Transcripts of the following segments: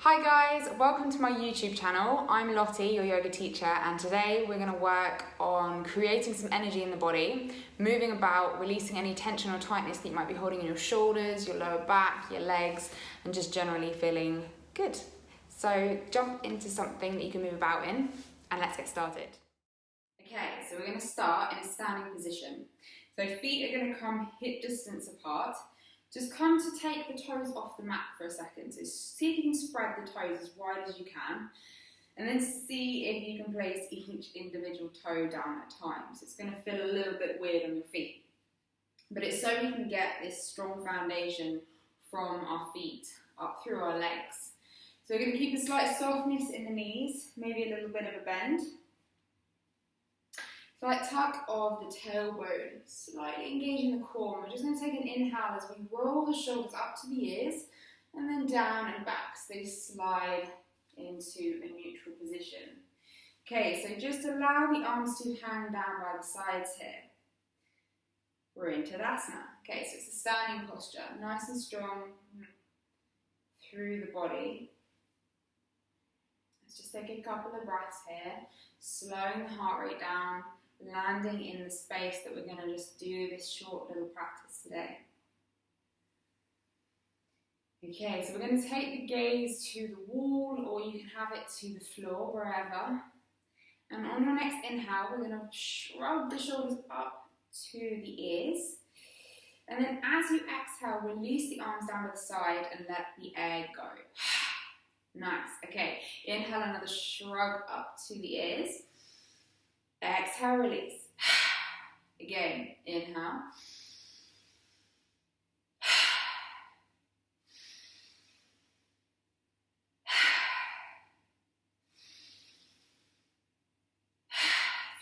Hi guys, welcome to my YouTube channel. I'm Lottie, your yoga teacher, and today we're going to work on creating some energy in the body, moving about, releasing any tension or tightness that you might be holding in your shoulders, your lower back, your legs, and just generally feeling good. So jump into something that you can move about in, and let's get started. Okay, so we're going to start in a standing position. So feet are going to come hip distance apart. Just come to take the toes off the mat for a second. So see if you can spread the toes as wide as you can. And then see if you can place each individual toe down at times. It's going to feel a little bit weird on your feet. But it's so we can get this strong foundation from our feet up through our legs. So we're going to keep a slight softness in the knees, maybe a little bit of a bend. Slight tug of the tailbone, slightly engaging the core. We're just going to take an inhale as we roll the shoulders up to the ears and then down and back so they slide into a neutral position. Okay, so just allow the arms to hang down by the sides here. We're in Tadasana. Okay, so it's a standing posture, nice and strong through the body. Let's just take a couple of breaths here, slowing the heart rate down, landing in the space that we're going to just do this short little practice today. Okay, so we're going to take the gaze to the wall, or you can have it to the floor, wherever. And on your next inhale, we're going to shrug the shoulders up to the ears. And then as you exhale, release the arms down to the side and let the air go. Nice. Okay, inhale, another shrug up to the ears. Exhale, release. Again, inhale.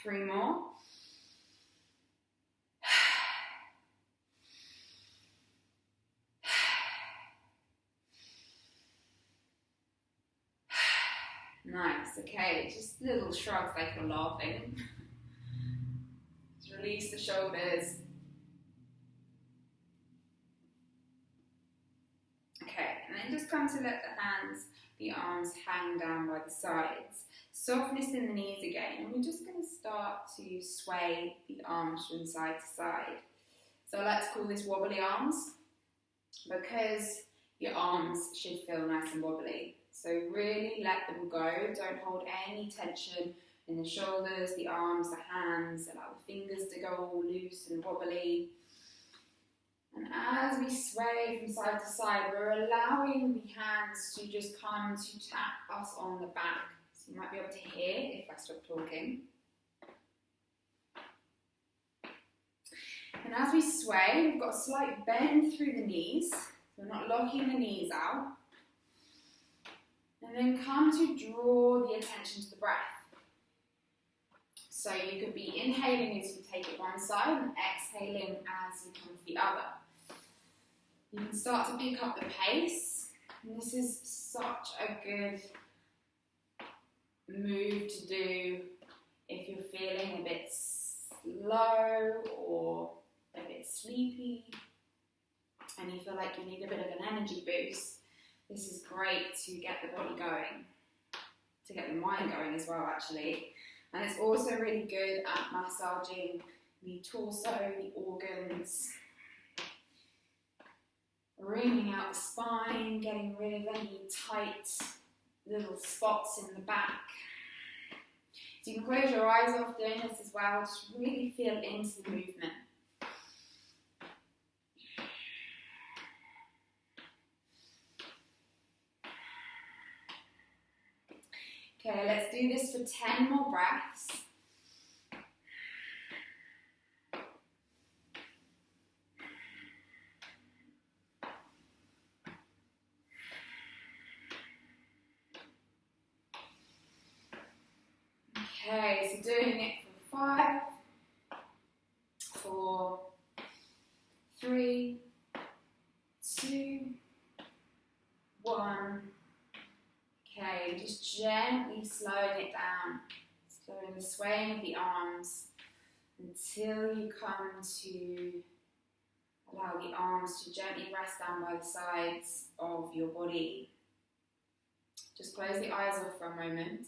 3 more. Nice, okay, just little shrugs like you're laughing. Just release the shoulders. Okay, and then just come to let the hands, the arms hang down by the sides. Softness in the knees again, and we're just going to start to sway the arms from side to side. So I like to call this wobbly arms, because your arms should feel nice and wobbly. So really let them go, don't hold any tension in the shoulders, the arms, the hands, allow the fingers to go all loose and wobbly. And as we sway from side to side, we're allowing the hands to just come to tap us on the back. So you might be able to hear if I stop talking. And as we sway, we've got a slight bend through the knees. So we're not locking the knees out. And then come to draw the attention to the breath. So you could be inhaling as you take it one side and exhaling as you come to the other. You can start to pick up the pace. And this is such a good move to do if you're feeling a bit slow or a bit sleepy and you feel like you need a bit of an energy boost. This is great to get the body going, to get the mind going as well actually. And it's also really good at massaging the torso, the organs, wringing out the spine, getting rid of any tight little spots in the back. So you can close your eyes off doing this as well, just really feel into the movement. Okay, let's do this for 10 more breaths. Okay, so doing it for 5, 4, 3, 2, 1. Okay, just gently slowing it down, slowing the swaying of the arms until you come to allow the arms to gently rest down by the sides of your body. Just close the eyes off for a moment.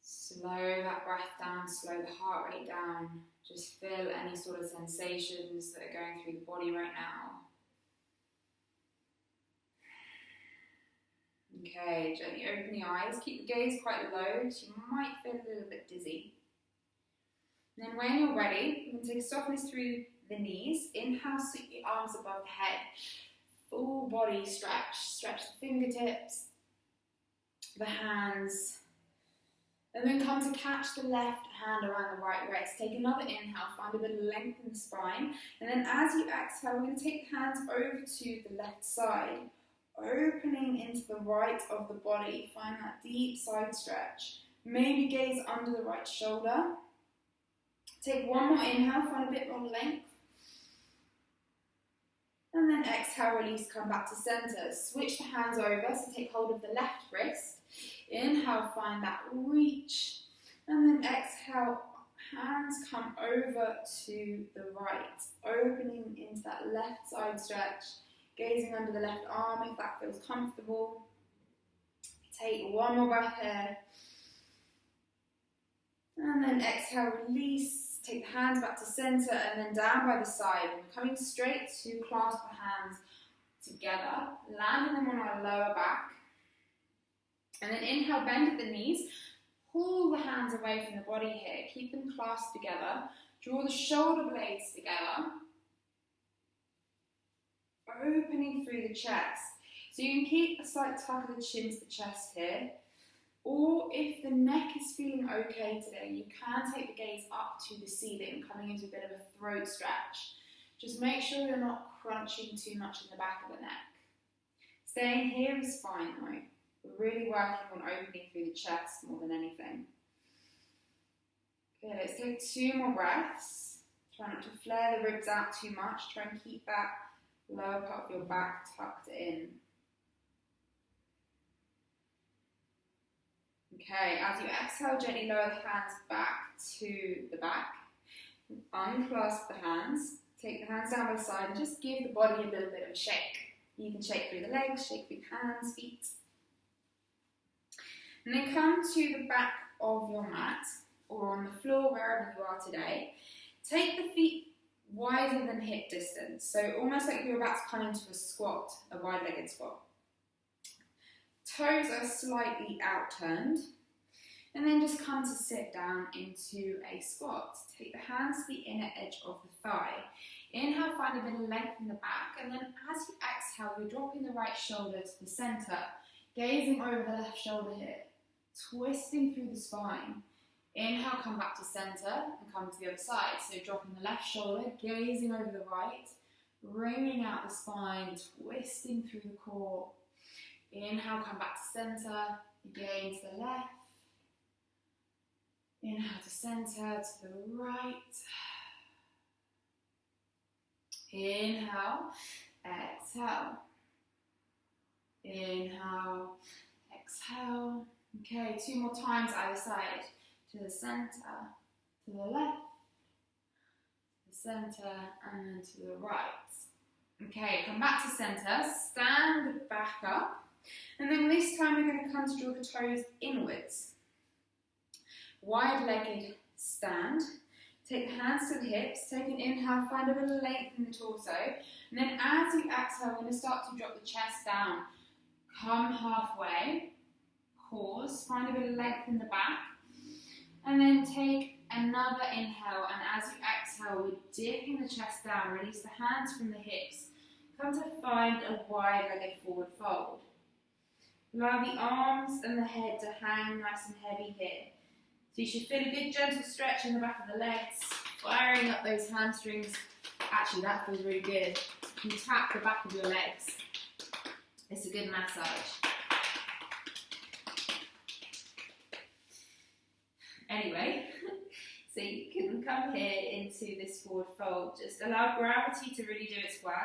Slow that breath down, slow the heart rate down. Just feel any sort of sensations that are going through the body right now. Okay, gently open the eyes. Keep the gaze quite low, so you might feel a little bit dizzy. And then when you're ready, you can take softness through the knees. Inhale, sweep the arms above the head. Full body stretch. Stretch the fingertips, the hands. And then come to catch the left hand around the right wrist. Take another inhale, find a bit of length in the spine. And then as you exhale, we're going to take the hands over to the left side, opening into the right of the body. Find that deep side stretch. Maybe gaze under the right shoulder. Take one more inhale, find a bit more length. And then exhale, release, come back to center. Switch the hands over, so take hold of the left wrist. Inhale, find that reach. And then exhale, hands come over to the right. Opening into that left side stretch. Gazing under the left arm if that feels comfortable. Take one more breath here. And then exhale, release. Take the hands back to center and then down by the side. And we're coming straight to clasp the hands together, landing them on our lower back. And then inhale, bend at the knees. Pull the hands away from the body here. Keep them clasped together. Draw the shoulder blades together. Opening through the chest. So you can keep a slight tuck of the chin to the chest here. Or if the neck is feeling okay today, you can take the gaze up to the ceiling, coming into a bit of a throat stretch. Just make sure you're not crunching too much in the back of the neck. Staying here is fine though. We're really working on opening through the chest more than anything. Okay, let's take 2 more breaths. Try not to flare the ribs out too much. Try and keep that lower part of your back tucked in. Okay, as you exhale, gently lower the hands back to the back. Unclasp the hands. Take the hands down by the side and just give the body a little bit of a shake. You can shake through the legs, shake through the hands, feet. And then come to the back of your mat or on the floor, wherever you are today. Take the feet wider than hip distance, so almost like you're about to come into a squat, a wide-legged squat. Toes are slightly outturned, and then just come to sit down into a squat. Take the hands to the inner edge of the thigh. Inhale, find a bit of length in the back, and then as you exhale, you're dropping the right shoulder to the center, gazing over the left shoulder here, twisting through the spine. Inhale, come back to center and come to the other side. So dropping the left shoulder, gazing over the right, bringing out the spine, twisting through the core. Inhale, come back to center, again to the left. Inhale to center, to the right. Inhale, exhale. Inhale, exhale. Okay, 2 more times either side. To the center, to the left, to the center, and then to the right. Okay, come back to center, stand back up, and then this time we're going to come to draw the toes inwards. Wide-legged stand. Take the hands to the hips, take an inhale, find a bit of length in the torso, and then as you exhale, we're going to start to drop the chest down. Come halfway, pause, find a bit of length in the back, and then take another inhale, and as you exhale, we're dipping the chest down, release the hands from the hips. Come to find a wide-legged forward fold. Allow the arms and the head to hang nice and heavy here. So you should feel a good gentle stretch in the back of the legs, firing up those hamstrings. Actually, that feels really good. You tap the back of your legs. It's a good massage. Anyway, so you can come here into this forward fold. Just allow gravity to really do its work.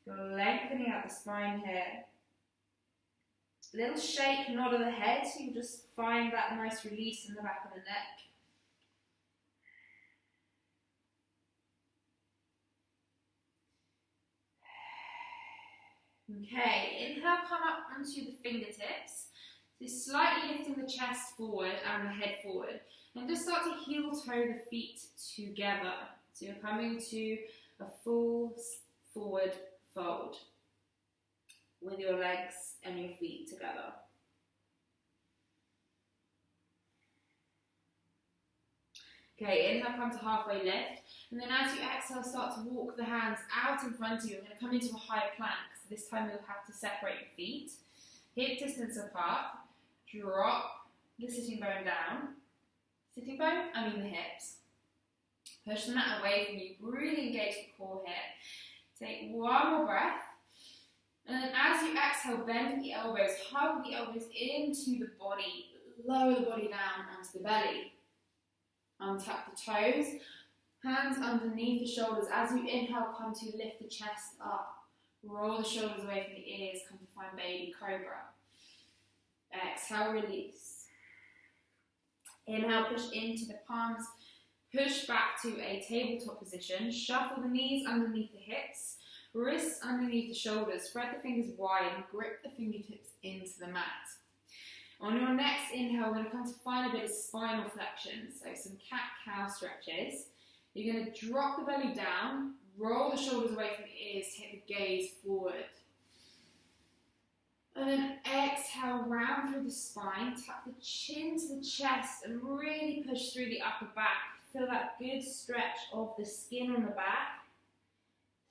You're lengthening out the spine here. Little shake, nod of the head, so you just find that nice release in the back of the neck. Okay, inhale, come up onto the fingertips. So slightly lifting the chest forward and the head forward. And just start to heel toe the feet together. So you're coming to a full forward fold with your legs and your feet together. Okay, inhale, come to halfway lift. And then as you exhale, start to walk the hands out in front of you. You're going to come into a high plank. So this time you'll have to separate your feet. Hip distance apart. Drop the sitting bone down. Sitting bone, I mean the hips. Push the mat away from you. Really engage the core here. Take one more breath. And then as you exhale, bend the elbows. Hug the elbows into the body. Lower the body down onto the belly. Untap the toes, hands underneath the shoulders. As you inhale, come to lift the chest up. Roll the shoulders away from the ears, come to find baby cobra. Exhale, release. Inhale, push into the palms. Push back to a tabletop position. Shuffle the knees underneath the hips. Wrists underneath the shoulders. Spread the fingers wide and grip the fingertips into the mat. On your next inhale, we're going to come to find a bit of spinal flexion, so some cat-cow stretches. You're going to drop the belly down, roll the shoulders away from the ears, take the gaze forward. And then exhale, round through the spine, tap the chin to the chest and really push through the upper back. Feel that good stretch of the skin on the back,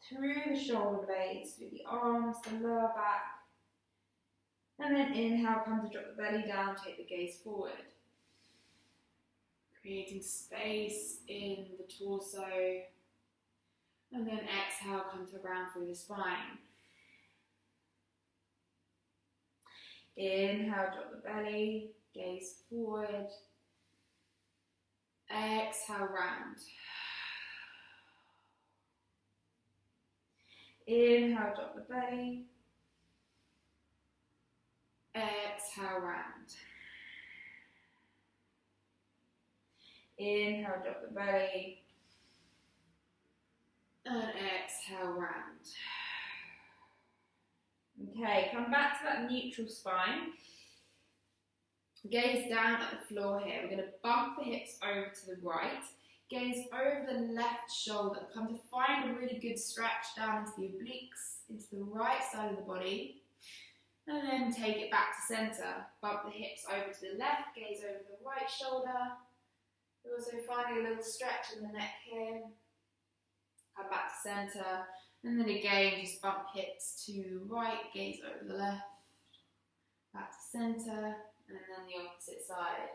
through the shoulder blades, through the arms, the lower back. And then inhale, come to drop the belly down, take the gaze forward. Creating space in the torso. And then exhale, come to round through the spine. Inhale, drop the belly, gaze forward. Exhale, round. Inhale, drop the belly. Exhale, round. Inhale, drop the belly. And exhale, round. Okay, come back to that neutral spine. Gaze down at the floor here. We're going to bump the hips over to the right. Gaze over the left shoulder. Come to find a really good stretch down into the obliques, into the right side of the body. And then take it back to centre. Bump the hips over to the left, gaze over the right shoulder. You're also finding a little stretch in the neck here. Come back to centre. And then again, just bump hips to right, gaze over the left. Back to centre. And then the opposite side.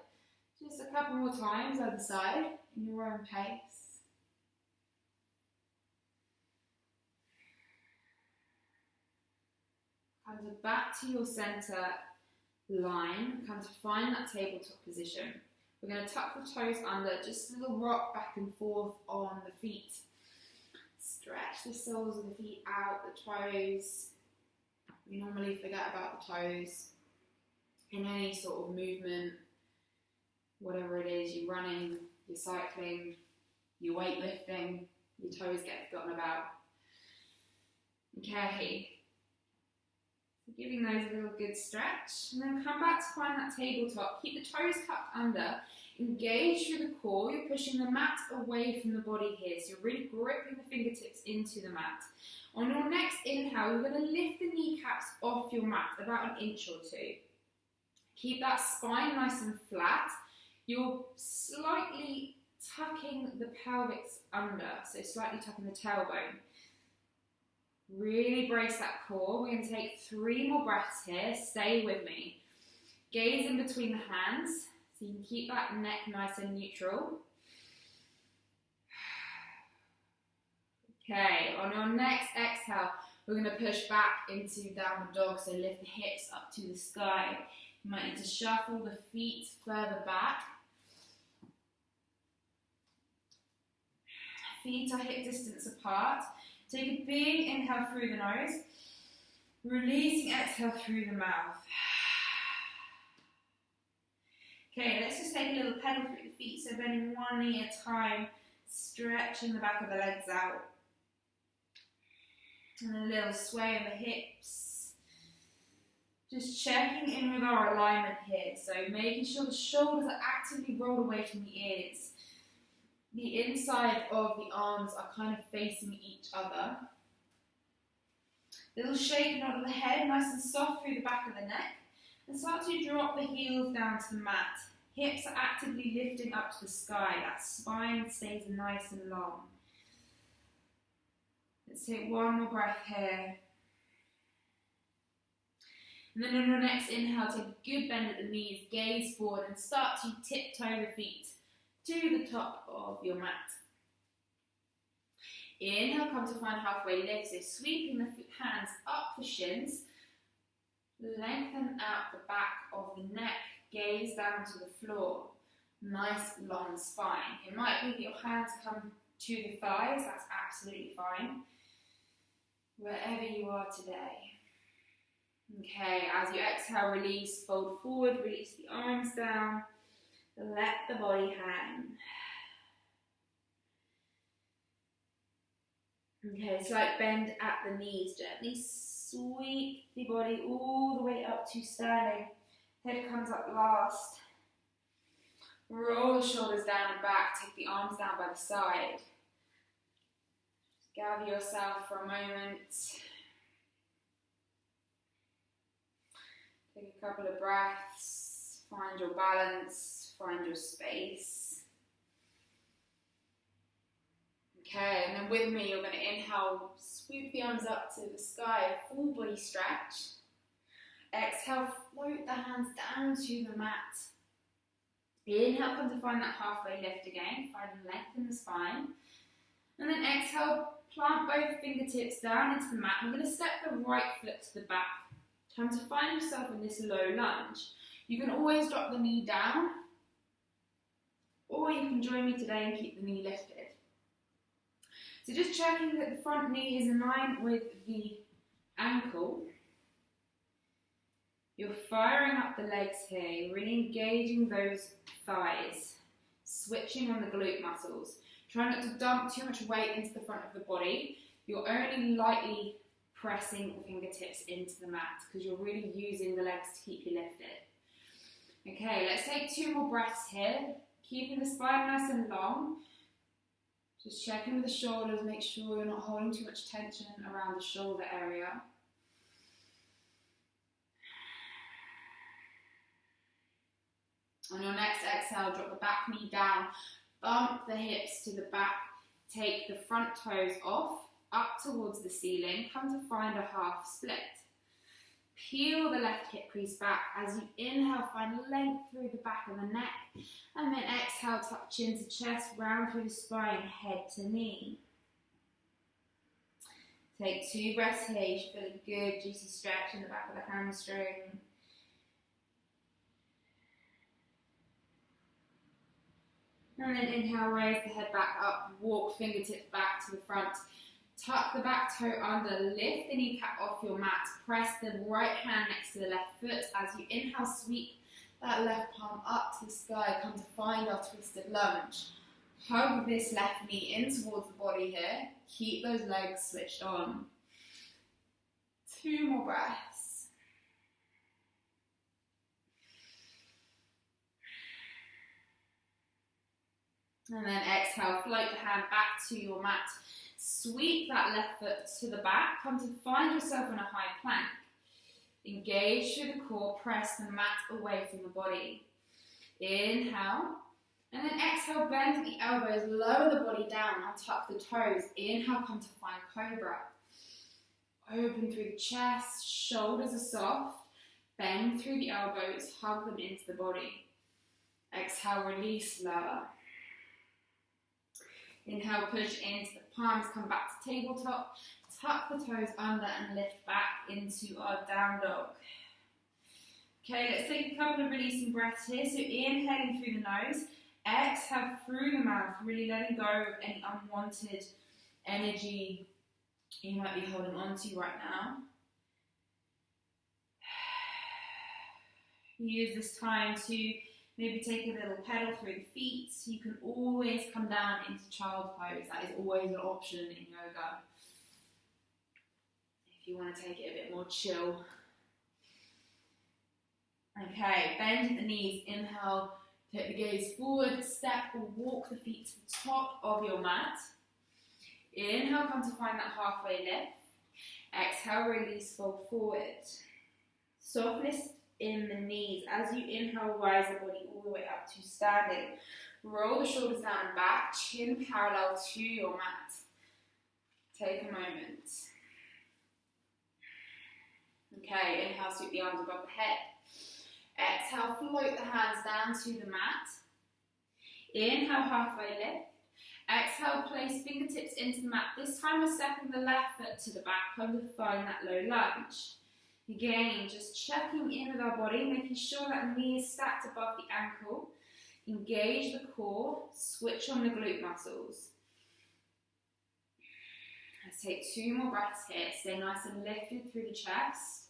Just a couple more times either side in your own pace. Come to back to your centre line. Come to find that tabletop position. We're going to tuck the toes under, just a little rock back and forth on the feet. Stretch the soles of the feet out, the toes. We normally forget about the toes in any sort of movement, whatever it is, you're running, you're cycling, you're weightlifting, your toes get forgotten about. Okay. Giving those a little good stretch, and then come back to find that tabletop. Keep the toes tucked under, engage through the core. You're pushing the mat away from the body here, so you're really gripping the fingertips into the mat. On your next inhale, you're going to lift the kneecaps off your mat, about an inch or two. Keep that spine nice and flat. You're slightly tucking the pelvis under, so slightly tucking the tailbone. Really brace that core. We're going to take 3 more breaths here. Stay with me. Gaze in between the hands, so you can keep that neck nice and neutral. Okay, on your next exhale, we're going to push back into downward dog, so lift the hips up to the sky. You might need to shuffle the feet further back. Feet are hip distance apart. Take a big inhale through the nose, releasing exhale through the mouth. Okay, let's just take a little pedal through the feet, so bending one knee at a time, stretching the back of the legs out. And a little sway in the hips. Just checking in with our alignment here. So making sure the shoulders are actively rolled away from the ears. The inside of the arms are kind of facing each other. Little shake nod of the head, nice and soft through the back of the neck. And start to drop the heels down to the mat. Hips are actively lifting up to the sky. That spine stays nice and long. Let's take one more breath here. And then on your next inhale, take a good bend at the knees, gaze forward and start to tiptoe the feet to the top of your mat. Inhale, come to find halfway lift, so sweeping the hands up the shins, lengthen out the back of the neck, gaze down to the floor, nice long spine. It might be that your hands come to the thighs, that's absolutely fine, wherever you are today. Okay, as you exhale, release, fold forward, release the arms down, let the body hang. Okay, slight bend at the knees, gently sweep the body all the way up to standing. Head comes up last. Roll the shoulders down and back, take the arms down by the side. Just gather yourself for a moment. Take a couple of breaths, find your balance, find your space. Okay, and then with me, you're going to inhale, sweep the arms up to the sky, a full body stretch. Exhale, float the hands down to the mat. Inhale, come to find that halfway lift again, find lengthen the spine. And then exhale, plant both fingertips down into the mat. I'm going to step the right foot to the back. Time to find yourself in this low lunge. You can always drop the knee down, or you can join me today and keep the knee lifted. So just checking that the front knee is in line with the ankle. You're firing up the legs here, you're really engaging those thighs, switching on the glute muscles. Try not to dump too much weight into the front of the body. You're only lightly pressing the fingertips into the mat because you're really using the legs to keep you lifted. Okay, let's take 2 more breaths here, keeping the spine nice and long. Just checking with the shoulders, make sure you're not holding too much tension around the shoulder area. On your next exhale, drop the back knee down, bump the hips to the back, take the front toes off, up towards the ceiling, come to find a half split. Peel the left hip crease back. As you inhale, find length through the back of the neck. And then exhale, tuck chin to chest, round through the spine, head to knee. Take 2 breaths here. You should feel a good, juicy stretch in the back of the hamstring. And then inhale, raise the head back up, walk fingertips back to the front. Tuck the back toe under, lift the kneecap off your mat, press the right hand next to the left foot. As you inhale, sweep that left palm up to the sky, come to find our twisted lunge. Hug this left knee in towards the body here, keep those legs switched on. 2 more breaths. And then exhale, float the hand back to your mat. Sweep that left foot to the back, come to find yourself in a high plank. Engage through the core, press the mat away from the body. Inhale, and then exhale, bend the elbows, lower the body down, untuck the toes. Inhale, come to find cobra. Open through the chest, shoulders are soft, bend through the elbows, hug them into the body. Exhale, release, lower. Inhale, push into the palms, come back to tabletop, tuck the toes under and lift back into our down dog. Okay, let's take a couple of releasing breaths here. So inhaling through the nose, exhale through the mouth, really letting go of any unwanted energy you might be holding on to right now. Use this time to maybe take a little pedal through the feet. You can always come down into child pose. That is always an option in yoga. If you want to take it a bit more chill. Okay, bend the knees, inhale, take the gaze forward, step or walk the feet to the top of your mat. Inhale, come to find that halfway lift. Exhale, release, fold forward. Softness in the knees. As you inhale, rise the body all the way up to standing. Roll the shoulders down and back, chin parallel to your mat. Take a moment. Okay, inhale, sweep the arms above the head. Exhale, float the hands down to the mat. Inhale, halfway lift. Exhale, place fingertips into the mat. This time we're stepping the left foot to the back, come to find that low lunge. Again, just checking in with our body, making sure that knee is stacked above the ankle. Engage the core, switch on the glute muscles. Let's take 2 more breaths here. Stay nice and lifted through the chest.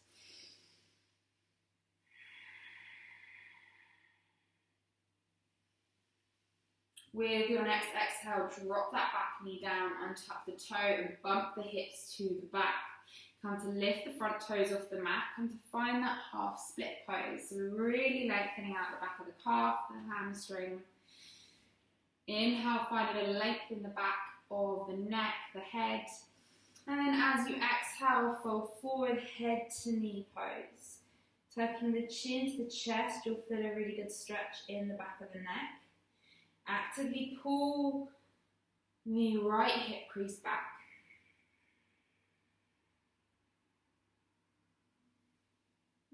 With your next exhale, drop that back knee down, untuck the toe and bump the hips to the back. Come to lift the front toes off the mat, come to find that half split pose. So we're really lengthening out the back of the calf, the hamstring. Inhale, find a bit of length in the back of the neck, the head. And then as you exhale, fold forward, head to knee pose. Tucking the chin to the chest, you'll feel a really good stretch in the back of the neck. Actively pull the right hip crease back.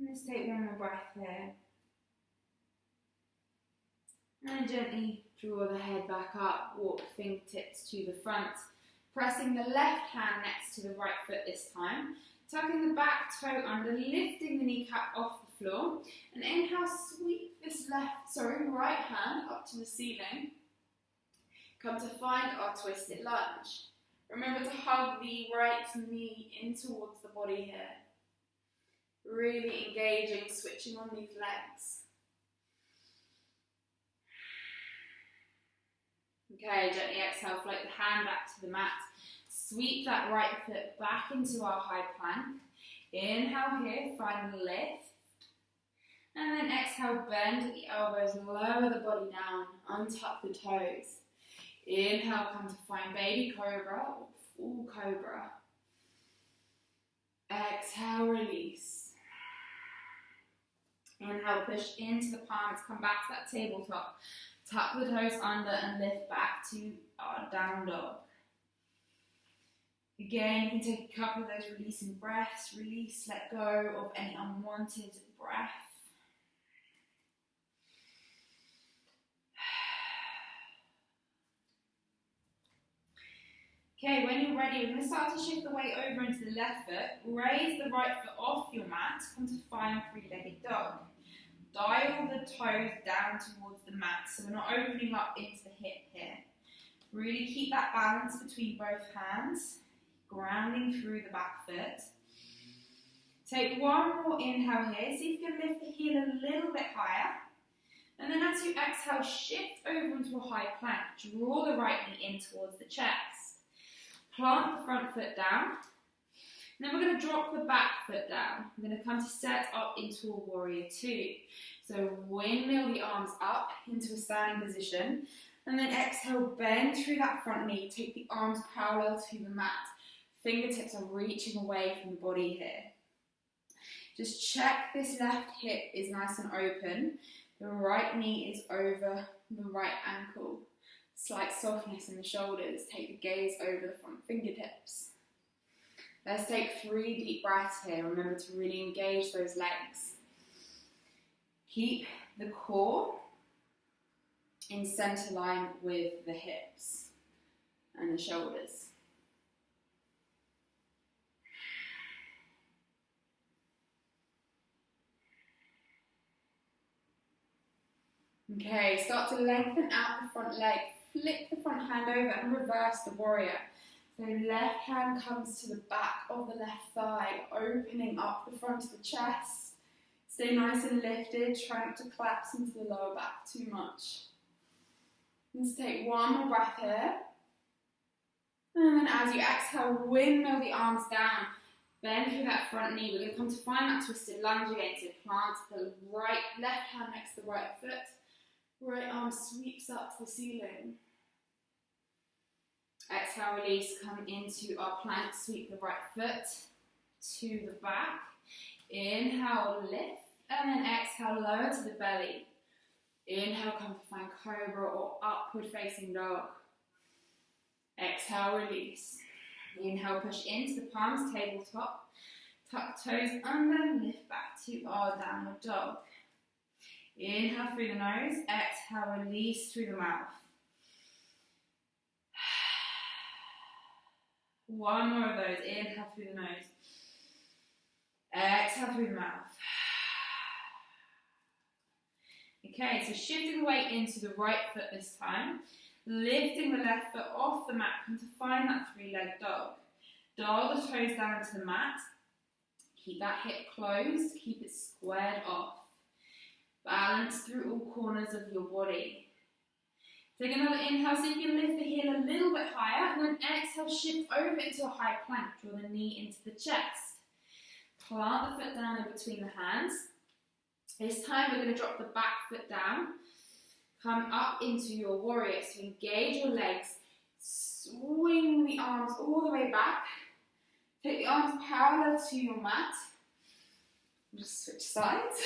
Let's take one more breath here. And gently draw the head back up, walk the fingertips to the front. Pressing the left hand next to the right foot this time. Tucking the back toe under, lifting the kneecap off the floor. And inhale, sweep this right hand up to the ceiling. Come to find our twisted lunge. Remember to hug the right knee in towards the body here. Really engaging, switching on these legs. Okay, gently exhale, float the hand back to the mat. Sweep that right foot back into our high plank. Inhale here, find the lift. And then exhale, bend the elbows, lower the body down, untuck the toes. Inhale, come to find baby cobra or full cobra. Exhale, release. Inhale, push into the palms, come back to that tabletop. Tuck the toes under and lift back to our down dog. Again, you can take a couple of those releasing breaths. Release, let go of any unwanted breath. Okay, when you're ready, we're going to start to shift the weight over into the left foot. Raise the right foot off your mat. Come to find three-legged dog. Dial the toes down towards the mat, so we're not opening up into the hip here. Really keep that balance between both hands, grounding through the back foot. Take one more inhale here. See if you can lift the heel a little bit higher. And then as you exhale, shift over into a high plank. Draw the right knee in towards the chest. Plant the front foot down. And then we're going to drop the back foot down. We're going to come to set up into a warrior two. So windmill the arms up into a standing position. And then exhale, bend through that front knee. Take the arms parallel to the mat. Fingertips are reaching away from the body here. Just check this left hip is nice and open. The right knee is over the right ankle. Slight softness in the shoulders. Take the gaze over the front fingertips. Let's take 3 deep breaths here. Remember to really engage those legs. Keep the core in center line with the hips and the shoulders. Okay, start to lengthen out the front leg. Flip the front hand over and reverse the warrior. So left hand comes to the back of the left thigh, opening up the front of the chest. Stay nice and lifted, try not to collapse into the lower back too much. Let's take one more breath here. And then as you exhale, windmill the arms down. Bend through that front knee. We're going to come to find that twisted lunge again. So plant the left hand next to the right foot. Right arm sweeps up to the ceiling. Exhale, release, come into our plank. Sweep the right foot to the back. Inhale, lift. And then exhale, lower to the belly. Inhale, come to find cobra or upward facing dog. Exhale, release. Inhale, push into the palms, tabletop. Tuck toes under, lift back to our downward dog. Inhale through the nose, exhale, release through the mouth. One more of those. Inhale through the nose. Exhale through the mouth. Okay, so shifting the weight into the right foot this time. Lifting the left foot off the mat. Come to find that three-legged dog. Dial the toes down to the mat. Keep that hip closed. Keep it squared off. Balance through all corners of your body. Take another inhale, so you can lift the heel a little bit higher, and then exhale, shift over into a high plank. Draw the knee into the chest. Plant the foot down in between the hands. This time we're going to drop the back foot down. Come up into your warrior. So engage your legs. Swing the arms all the way back. Take the arms parallel to your mat. Just switch sides.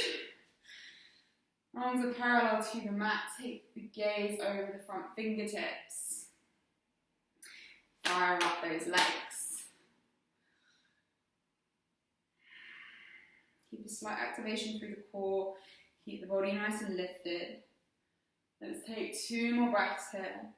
Arms are parallel to the mat. Take the gaze over the front fingertips. Fire up those legs. Keep a slight activation through the core. Keep the body nice and lifted. Let's take 2 more breaths here.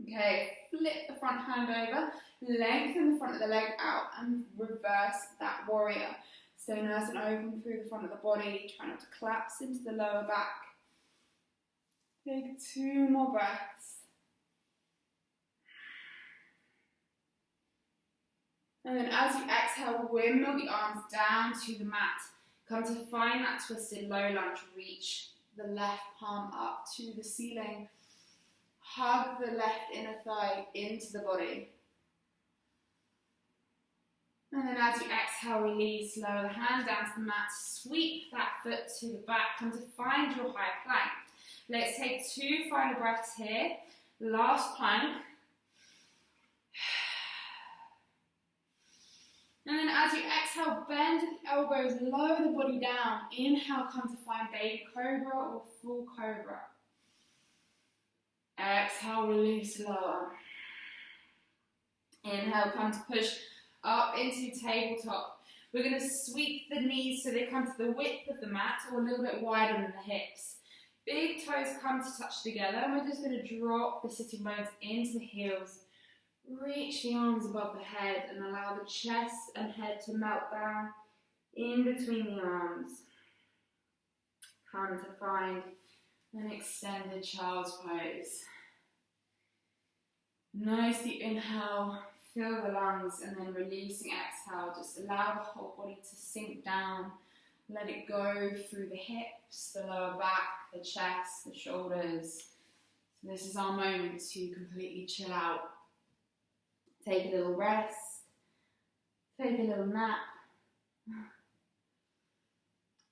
Okay, flip the front hand over, lengthen the front of the leg out and reverse that warrior. Stay nice and open through the front of the body, try not to collapse into the lower back. Take 2 more breaths. And then as you exhale, windmill the arms down to the mat. Come to find that twisted low lunge. Reach the left palm up to the ceiling. Hug the left inner thigh into the body. And then as you exhale, release, lower the hand down to the mat. Sweep that foot to the back. Come to find your high plank. Let's take 2 final breaths here. Last plank. And then as you exhale, bend the elbows, lower the body down. Inhale, come to find baby cobra or full cobra. Exhale, release, lower. Inhale, come to push up into tabletop. We're going to sweep the knees so they come to the width of the mat or a little bit wider than the hips. Big toes come to touch together, and we're just going to drop the sitting bones into the heels. Reach the arms above the head and allow the chest and head to melt down in between the arms. Come to find an extended child's pose. Nicely inhale, fill the lungs, and then releasing exhale. Just allow the whole body to sink down. Let it go through the hips, the lower back, the chest, the shoulders. So this is our moment to completely chill out. Take a little rest, take a little nap,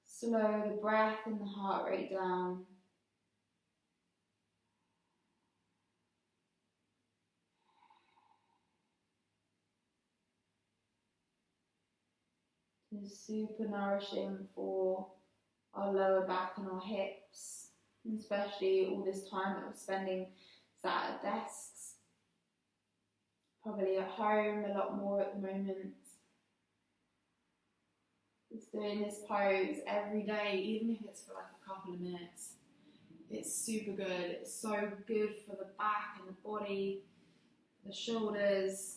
slow the breath and the heart rate down. It's super nourishing for our lower back and our hips, especially all this time that we're spending sat at desks. Probably at home a lot more at the moment. Just doing this pose every day, even if it's for like a couple of minutes. It's super good. It's so good for the back and the body, the shoulders.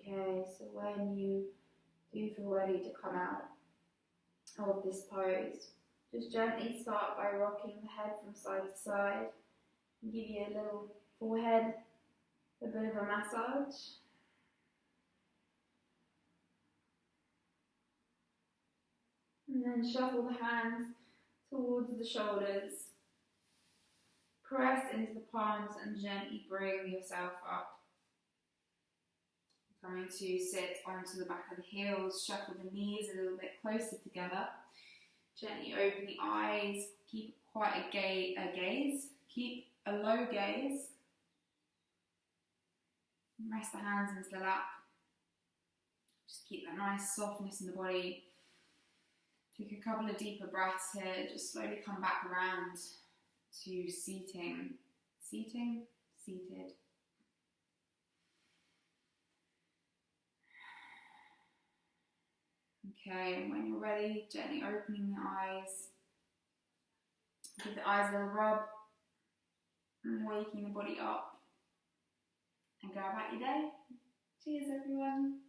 Okay, so when you do feel ready to come out of this pose, just gently start by rocking the head from side to side. Give you a little forehead, a bit of a massage. And then shuffle the hands towards the shoulders. Press into the palms and gently bring yourself up. Going to sit onto the back of the heels, shuffle the knees a little bit closer together. Gently open the eyes, keep quite a gaze, keep a low gaze. Rest the hands into the lap. Just keep that nice softness in the body. Take a couple of deeper breaths here, just slowly come back around to seating, seated. Okay, and when you're ready, gently opening the eyes. Give the eyes a little rub, and waking the body up. And go about your day. Cheers, everyone.